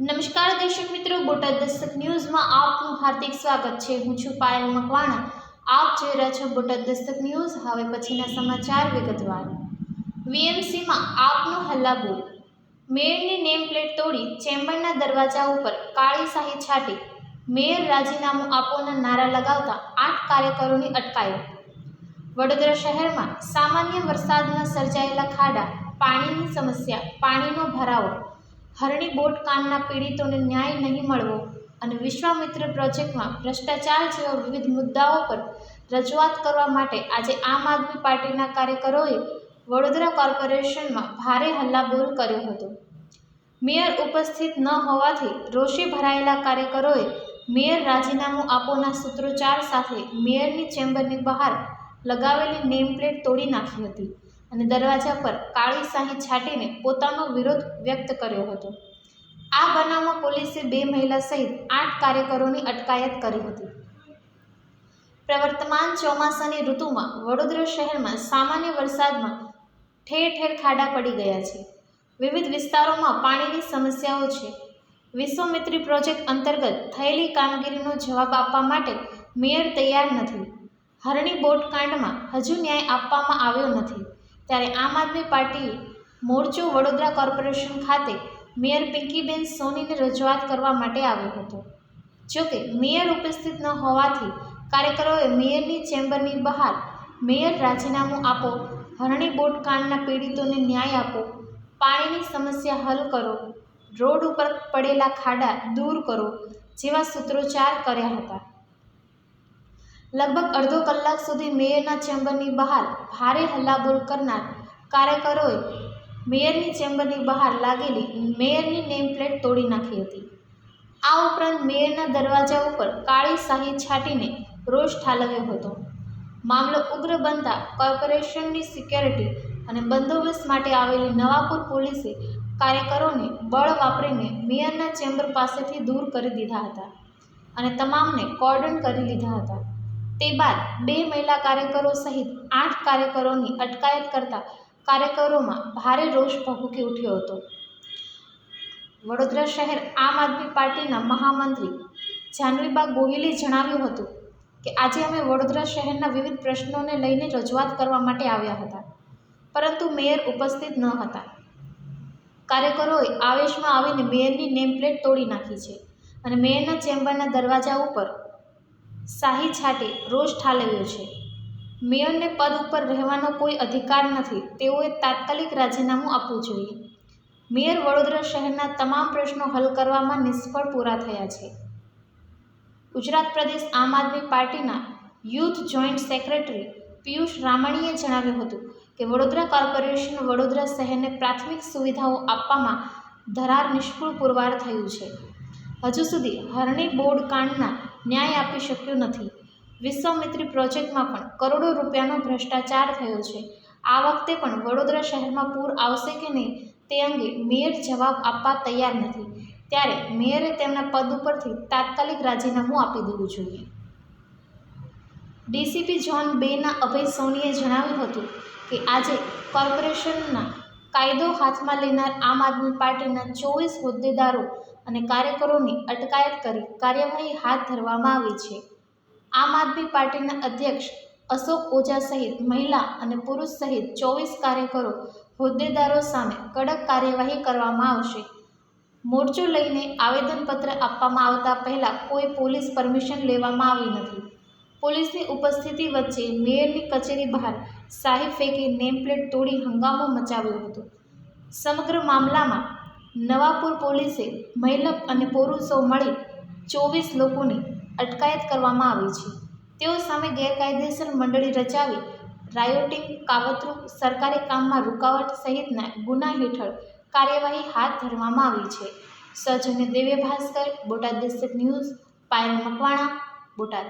નમસ્કાર દર્શક મિત્રો, બોટાદ દસ્તક ન્યૂઝમાં આપનું હાર્દિક સ્વાગત છે। હું છું પાયલ મકવાણા। આપ જોઈ રહ્યા છો બોટાદ દસ્તક ન્યૂઝ। હવે પછીના સમાચાર વિગતવાર। વીએમસીમાં આપનો હલ્લાબોલ। મેયરની નેમ પ્લેટ તોડી ચેમ્બરના દરવાજા ઉપર કાળી શાહી છાંટી મેયર રાજીનામું આપોના નારા લગાવતા 8 કાર્યકરોની અટકાયત। વડોદરા શહેરમાં સામાન્ય વરસાદમાં સર્જાયેલા ખાડા, પાણીની સમસ્યા, પાણીનો ભરાવો, હરણી બોટ કાંડના પીડિતોને ન્યાય નહીં મળવો અને વિશ્વામિત્ર પ્રોજેક્ટમાં ભ્રષ્ટાચાર જેવા વિવિધ મુદ્દાઓ પર રજૂઆત કરવા માટે આજે આમ આદમી પાર્ટીના કાર્યકરોએ વડોદરા કોર્પોરેશનમાં ભારે હલ્લાબોલ કર્યો હતો। મેયર ઉપસ્થિત ન હોવાથી રોષે ભરાયેલા કાર્યકરોએ મેયર રાજીનામું આપોના સૂત્રોચ્ચાર સાથે મેયરની ચેમ્બરની બહાર લગાવેલી નેમ પ્લેટ તોડી નાખી હતી અને દરવાજા પર કાળી શાહી છાંટીને પોતાનો વિરોધ વ્યક્ત કર્યો હતો। આ બનાવમાં પોલીસે 2 મહિલા સહિત 8 કાર્યકરોની અટકાયત કરી હતી। પ્રવર્તમાન ચોમાસાની ઋતુમાં વડોદરા શહેરમાં સામાન્ય વરસાદમાં ઠેર ઠેર ખાડા પડી ગયા છે। વિવિધ વિસ્તારોમાં પાણીની સમસ્યાઓ છે। વિશ્વામિત્રી પ્રોજેક્ટ અંતર્ગત થયેલી કામગીરીનો જવાબ આપવા માટે મેયર તૈયાર નથી। હરણી બોટ કાંડમાં હજુ ન્યાય આપવામાં આવ્યો નથી, ત્યારે આમ આદમી પાર્ટીએ મોરચો વડોદરા કોર્પોરેશન ખાતે મેયર પિંકીબેન સોનીને રજૂઆત કરવા માટે આવ્યો હતો। જોકે મેયર ઉપસ્થિત ન હોવાથી કાર્યકરોએ મેયરની ચેમ્બરની બહાર મેયર રાજીનામું આપો, હરણી બોટ કાંડના પીડિતોને ન્યાય આપો, પાણીની સમસ્યા હલ કરો, રોડ ઉપર પડેલા ખાડા દૂર કરો જેવા સૂત્રોચ્ચાર કર્યા હતા। લગભગ અડધો કલાક સુધી મેયરના ચેમ્બરની બહાર ભારે હલ્લાબોલ કરનાર કાર્યકરોએ મેયરની ચેમ્બરની બહાર લાગેલી મેયરની નેમ પ્લેટ તોડી નાખી હતી। આ ઉપરાંત મેયરના દરવાજા ઉપર કાળી શાહી છાંટીને રોષ ઠાલવ્યો હતો। મામલો ઉગ્ર બનતા કોર્પોરેશનની સિક્યોરિટી અને બંદોબસ્ત માટે આવેલી નવાપુર પોલીસે કાર્યકરોને બળ વાપરીને મેયરના ચેમ્બર પાસેથી દૂર કરી દીધા હતા અને તમામને કોર્ડન કરી લીધા હતા। તે બાદ 2 મહિલા કાર્યકરો સહિત 8 કાર્યકરોની અટકાયત કરતા કાર્યકરોમાં ભારે રોષ ભભૂકી ઉઠ્યો હતો। વડોદરા શહેર આમ આદમી પાર્ટીના મહામંત્રી જાનવીબા ગોહિલે જણાવ્યું હતું કે આજે અમે વડોદરા શહેરના વિવિધ પ્રશ્નોને લઈને રજૂઆત કરવા માટે આવ્યા હતા, પરંતુ મેયર ઉપસ્થિત ન હતા। કાર્યકરોએ આવેશમાં આવીને મેયરની નેમ પ્લેટ તોડી નાખી છે અને મેયરના ચેમ્બરના દરવાજા ઉપર શાહી છાંટી રોષ ઠાલવ્યો છે। મેયરને પદ ઉપર રહેવાનો કોઈ અધિકાર નથી, તેઓએ તાત્કાલિક રાજીનામું આપવું જોઈએ। મેયર વડોદરા શહેરના તમામ પ્રશ્નો હલ કરવામાં નિષ્ફળ પૂરા થયા છે। ગુજરાત પ્રદેશ આમ આદમી પાર્ટીના યુથ જોઈન્ટ સેક્રેટરી પિયુષ રામાણીએ જણાવ્યું હતું કે વડોદરા કોર્પોરેશન વડોદરા શહેરને પ્રાથમિક સુવિધાઓ આપવામાં ધરાર નિષ્ફળ પુરવાર થયું છે। હજુ સુધી હરણી બોટ કાંડના ન્યાય આપી શક્યું નથી। વિશ્વામિત્રી પ્રોજેક્ટમાં પણ કરોડો રૂપિયાનો ભ્રષ્ટાચાર થયો છે। આ વખતે પણ વડોદરા શહેરમાં પૂર આવશે કે નહીં તે અંગે મેયર જવાબ આપવા તૈયાર નથી, ત્યારે મેયરે તેમના પદ ઉપરથી તાત્કાલિક રાજીનામું આપી દેવું જોઈએ। ડીસીપી ઝોન 2ના અભય સોનીએ જણાવ્યું હતું કે આજે કોર્પોરેશનના કાયદો હાથમાં લેનાર આમ આદમી પાર્ટીના 24 હોદ્દેદારો અને કાર્યકરોની અટકાયત કરી કાર્યવાહી હાથ ધરવામાં આવી છે। આમ આદમી પાર્ટીના અધ્યક્ષ અશોક ઓઝા સહિત મહિલા અને પુરુષ સહિત 24 કાર્યકરો, હોદ્દેદારો સામે કડક કાર્યવાહી કરવામાં આવશે। મોરચો લઈને આવેદનપત્ર આપવામાં આવતા પહેલા કોઈ પોલીસ પરમિશન લેવામાં આવી નથી। પોલીસની ઉપસ્થિતિ વચ્ચે મેયરની કચેરી બહાર શાહી ફેંકી નેમ પ્લેટ તોડી હંગામો મચાવ્યો હતો। સમગ્ર મામલામાં નવાપુર પોલીસે મહિલા અને પુરુષો મળી 24 લોકોની અટકાયત કરવામાં આવી છે। તેઓ સામે ગેરકાયદેસર મંડળી રચાવી રાયોટિંગ, કાવતરું, સરકારી કામમાં રૂકાવટ સહિતના ગુના હેઠળ કાર્યવાહી હાથ ધરવામાં આવી છે। સૌજન્ય દિવ્ય ભાસ્કર, બોટાદ દસ્તક ન્યૂઝ, પાયલ મકવાણા, બોટાદ।